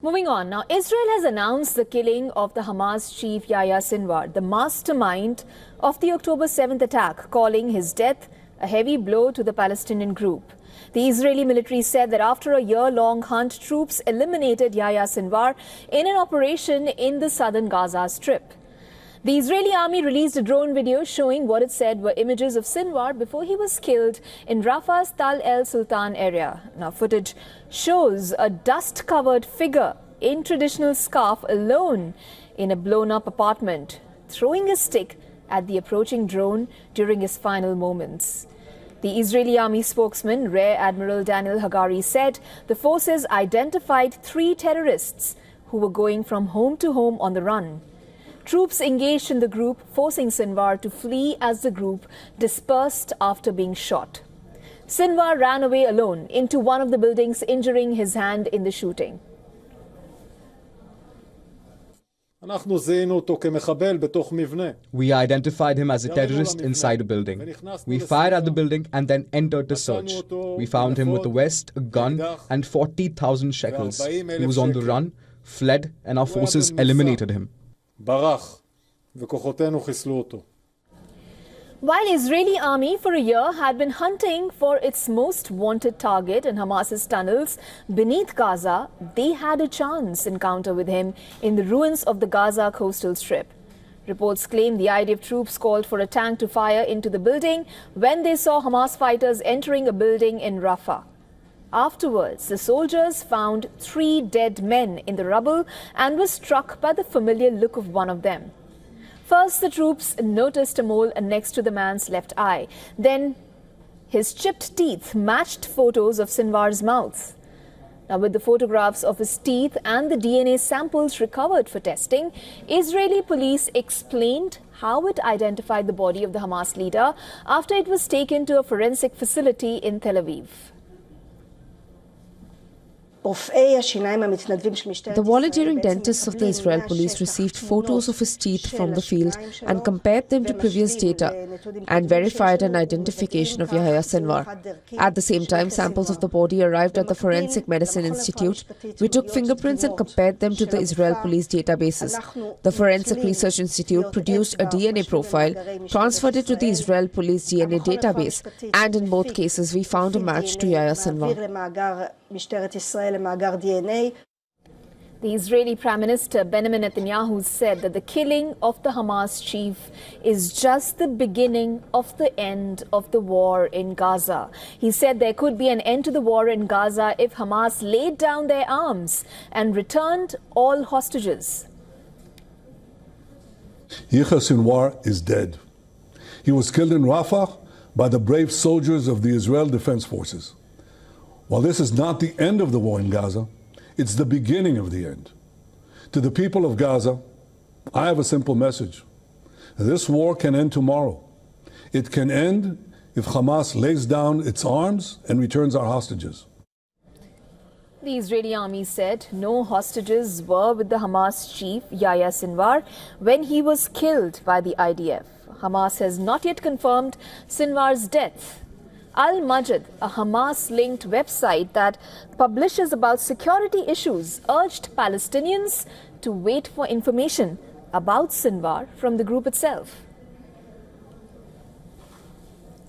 Moving on now, Israel has announced the killing of the Hamas chief Yahya Sinwar, the mastermind of the October 7th attack, calling his death a heavy blow to the Palestinian group. The Israeli military said that after a year-long hunt, troops eliminated Yahya Sinwar in an operation in the southern Gaza Strip. The Israeli army released a drone video showing what it said were images of Sinwar before he was killed in Rafah's Tal El Sultan area. Now, footage shows a dust-covered figure in traditional scarf alone in a blown-up apartment, throwing a stick at the approaching drone during his final moments. The Israeli army spokesman, Rear Admiral Daniel Hagari, said the forces identified 3 terrorists who were going from home to home on the run. Troops engaged in the group, forcing Sinwar to flee as the group dispersed after being shot. Sinwar ran away alone into one of the buildings, injuring his hand in the shooting. We identified him as a terrorist inside a building. We fired at the building and then entered to search. We found him with a vest, a gun and 40,000 shekels. He was on the run, fled, and our forces eliminated him. While Israeli army for a year had been hunting for its most wanted target in Hamas's tunnels beneath Gaza, they had a chance encounter with him in the ruins of the Gaza coastal strip. Reports claim the IDF troops called for a tank to fire into the building when they saw Hamas fighters entering a building in Rafah. Afterwards, the soldiers found 3 dead men in the rubble and were struck by the familiar look of one of them. First, the troops noticed a mole next to the man's left eye. Then, his chipped teeth matched photos of Sinwar's mouth. Now, with the photographs of his teeth and the DNA samples recovered for testing, Israeli police explained how it identified the body of the Hamas leader after it was taken to a forensic facility in Tel Aviv. The volunteering dentists of the Israel police received photos of his teeth from the field and compared them to previous data and verified an identification of Yahya Sinwar. At the same time, samples of the body arrived at the Forensic Medicine Institute. We took fingerprints and compared them to the Israel police databases. The Forensic Research Institute produced a DNA profile, transferred it to the Israel police DNA database, and in both cases we found a match to Yahya Sinwar. The Israeli Prime Minister Benjamin Netanyahu said that the killing of the Hamas chief is just the beginning of the end of the war in Gaza. He said there could be an end to the war in Gaza if Hamas laid down their arms and returned all hostages. Yahya Sinwar is dead. He was killed in Rafah by the brave soldiers of the Israel Defense Forces. While this is not the end of the war in Gaza, it's the beginning of the end. To the people of Gaza, I have a simple message. This war can end tomorrow. It can end if Hamas lays down its arms and returns our hostages. The Israeli army said no hostages were with the Hamas chief, Yahya Sinwar, when he was killed by the IDF. Hamas has not yet confirmed Sinwar's death. Al-Majid, a Hamas-linked website that publishes about security issues, urged Palestinians to wait for information about Sinwar from the group itself.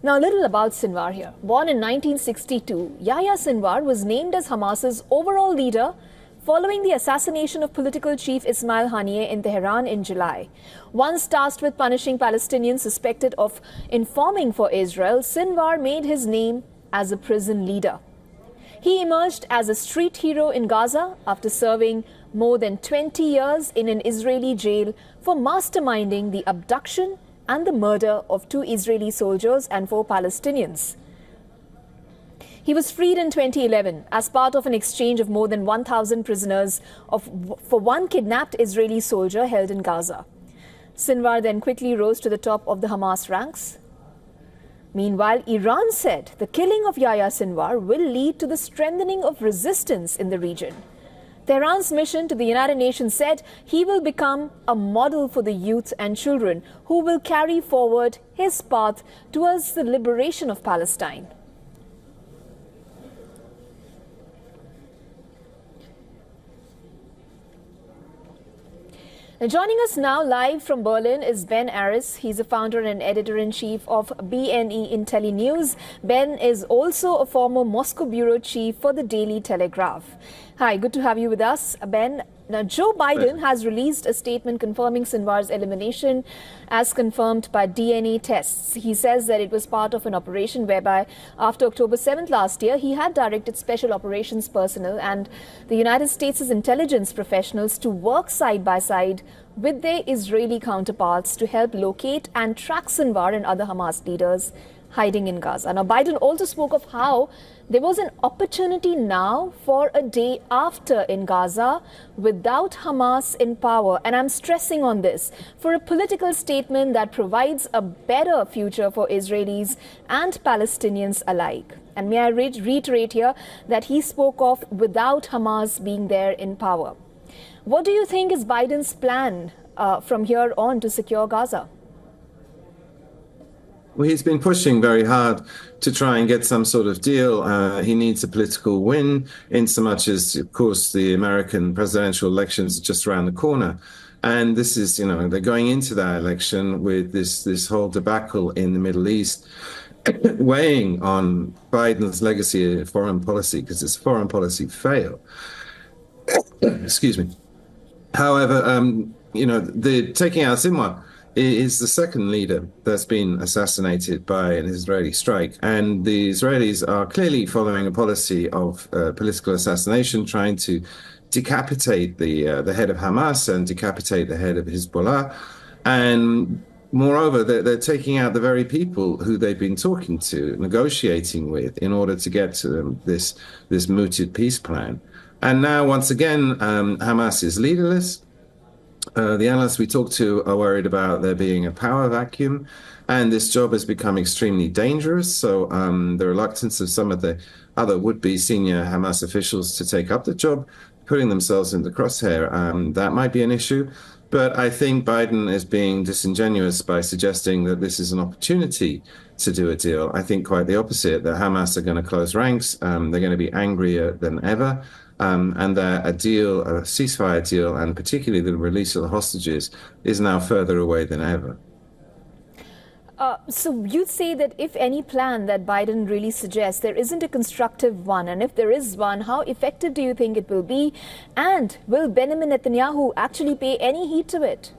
Now, a little about Sinwar here. Born in 1962, Yahya Sinwar was named as Hamas's overall leader following the assassination of political chief Ismail Haniyeh in Tehran in July. Once tasked with punishing Palestinians suspected of informing for Israel, Sinwar made his name as a prison leader. He emerged as a street hero in Gaza after serving more than 20 years in an Israeli jail for masterminding the abduction and the murder of 2 Israeli soldiers and 4 Palestinians. He was freed in 2011 as part of an exchange of more than 1,000 prisoners for one kidnapped Israeli soldier held in Gaza. Sinwar then quickly rose to the top of the Hamas ranks. Meanwhile, Iran said the killing of Yahya Sinwar will lead to the strengthening of resistance in the region. Tehran's mission to the United Nations said he will become a model for the youth and children who will carry forward his path towards the liberation of Palestine. Now, joining us now live from Berlin is Ben Aris. He's a founder and editor-in-chief of BNE IntelliNews. Ben is also a former Moscow bureau chief for the Daily Telegraph. Hi, good to have you with us, Ben. Now, Joe Biden has released a statement confirming Sinwar's elimination as confirmed by DNA tests. He says that it was part of an operation whereby after October 7th last year, he had directed special operations personnel and the United States' intelligence professionals to work side by side with their Israeli counterparts to help locate and track Sinwar and other Hamas leaders hiding in Gaza. Now, Biden also spoke of how there was an opportunity now for a day after in Gaza without Hamas in power. And I'm stressing on this for a political statement that provides a better future for Israelis and Palestinians alike. And may I reiterate here that he spoke of without Hamas being there in power. What do you think is Biden's plan from here on to secure Gaza? Well, he's been pushing very hard to try and get some sort of deal. He needs a political win, in so much as, of course, the American presidential elections are just around the corner. And this is, they're going into that election with this whole debacle in the Middle East, weighing on Biden's legacy of foreign policy, because it's a foreign policy fail. Excuse me. However, the taking out Sinwar is the second leader that's been assassinated by an Israeli strike. And the Israelis are clearly following a policy of political assassination, trying to decapitate the head of Hamas and decapitate the head of Hezbollah. And moreover, they're taking out the very people who they've been talking to, negotiating with, in order to get to this mooted peace plan. And now, once again, Hamas is leaderless. The analysts we talked to are worried about there being a power vacuum, and this job has become extremely dangerous. So the reluctance of some of the other would-be senior Hamas officials to take up the job, putting themselves in the crosshair, that might be an issue. But I think Biden is being disingenuous by suggesting that this is an opportunity to do a deal. I think quite the opposite, that Hamas are going to close ranks. They're going to be angrier than ever. And that a ceasefire deal, and particularly the release of the hostages, is now further away than ever. So you'd say that if any plan that Biden really suggests, there isn't a constructive one. And if there is one, how effective do you think it will be? And will Benjamin Netanyahu actually pay any heed to it?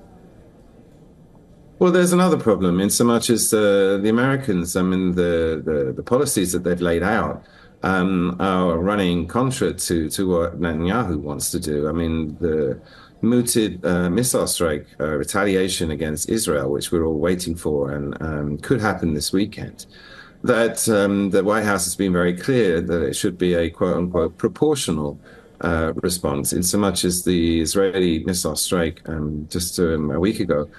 Well, there's another problem, in so much as the Americans, the policies that they've laid out, are running contra to what Netanyahu wants to do. The mooted missile strike retaliation against Israel, which we're all waiting for and could happen this weekend, that the White House has been very clear that it should be a quote-unquote proportional response, in so much as the Israeli missile strike just a week ago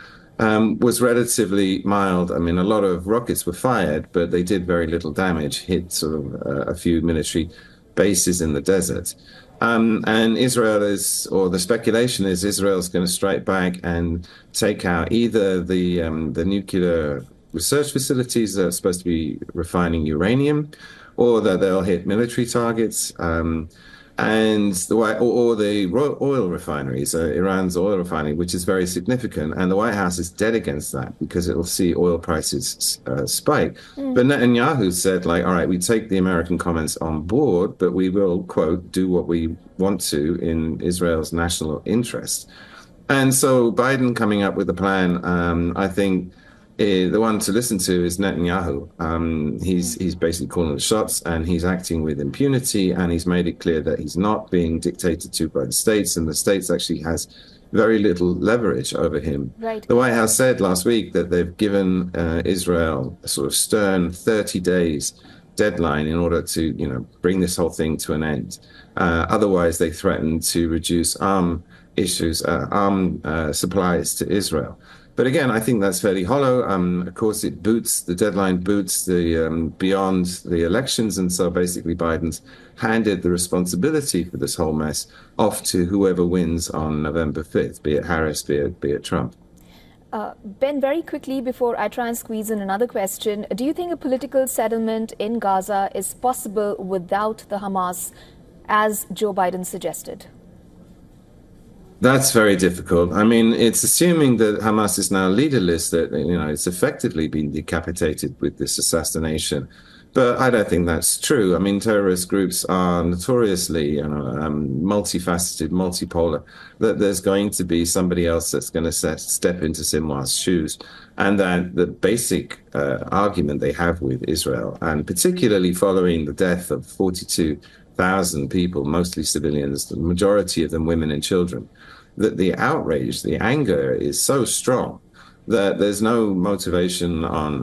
was relatively mild. A lot of rockets were fired, but they did very little damage, hit sort of a few military bases in the desert. And Israel is, or the speculation is, Israel's going to strike back and take out either the nuclear research facilities that are supposed to be refining uranium, or that they'll hit military targets, and the oil refineries, Iran's oil refinery, which is very significant. And the White House is dead against that because it will see oil prices spike. But Netanyahu said, all right, we take the American comments on board, but we will, quote, do what we want to in Israel's national interest. And so Biden coming up with a plan, I think, the one to listen to is Netanyahu. He's basically calling the shots, and he's acting with impunity, and he's made it clear that he's not being dictated to by the states, and the states actually has very little leverage over him. Right. The White House said last week that they've given Israel a sort of stern 30 days deadline in order to, bring this whole thing to an end. Otherwise, they threaten to reduce arm supplies to Israel. But again, I think that's fairly hollow. Of course, the deadline boots beyond the elections. And so basically Biden's handed the responsibility for this whole mess off to whoever wins on November 5th, be it Harris, be it Trump. Ben, very quickly before I try and squeeze in another question, do you think a political settlement in Gaza is possible without the Hamas, as Joe Biden suggested? That's very difficult. I mean, it's assuming that Hamas is now leaderless, that, you know, it's effectively been decapitated with this assassination. But I don't think that's true. I mean, terrorist groups are notoriously, you know, multifaceted, multipolar, that there's going to be somebody else that's going to step into Sinwar's shoes. And that the basic argument they have with Israel, and particularly following the death of 42,000 people, mostly civilians, the majority of them women and children, that the outrage, the anger is so strong that there's no motivation on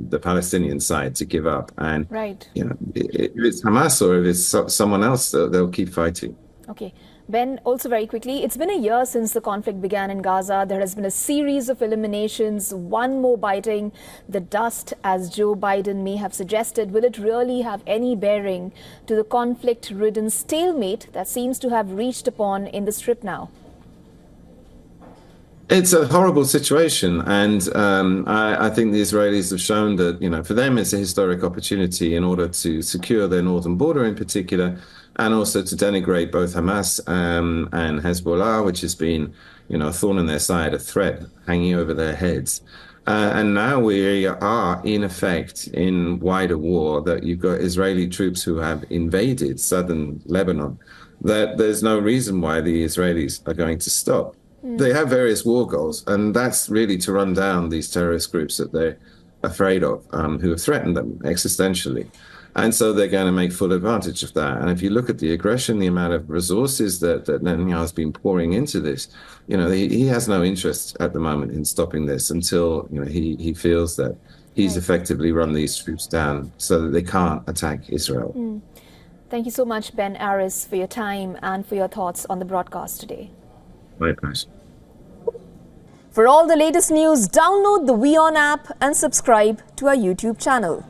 the Palestinian side to give up. And, you know, if it's Hamas or if it's someone else, they'll keep fighting. Okay. Ben, also very quickly, it's been a year since the conflict began in Gaza. There has been a series of eliminations, one more biting the dust, as Joe Biden may have suggested. Will it really have any bearing to the conflict-ridden stalemate that seems to have reached upon in the Strip now? It's a horrible situation, and I think the Israelis have shown that, you know, for them it's a historic opportunity in order to secure their northern border in particular, and also to denigrate both Hamas and Hezbollah, which has been, you know, a thorn in their side, a threat hanging over their heads. And now we are, in effect, in wider war, that you've got Israeli troops who have invaded southern Lebanon, that there's no reason why the Israelis are going to stop. They have various war goals, and that's really to run down these terrorist groups that they're afraid of, who have threatened them existentially. And so they're going to make full advantage of that. And if you look at the aggression, the amount of resources that Netanyahu has been pouring into this, you know, he has no interest at the moment in stopping this until, you know, he feels that he's effectively run these troops down so that they can't attack Israel. Thank you so much, Ben Aris, for your time and for your thoughts on the broadcast today. My pleasure. For all the latest news, download the WION app and subscribe to our YouTube channel.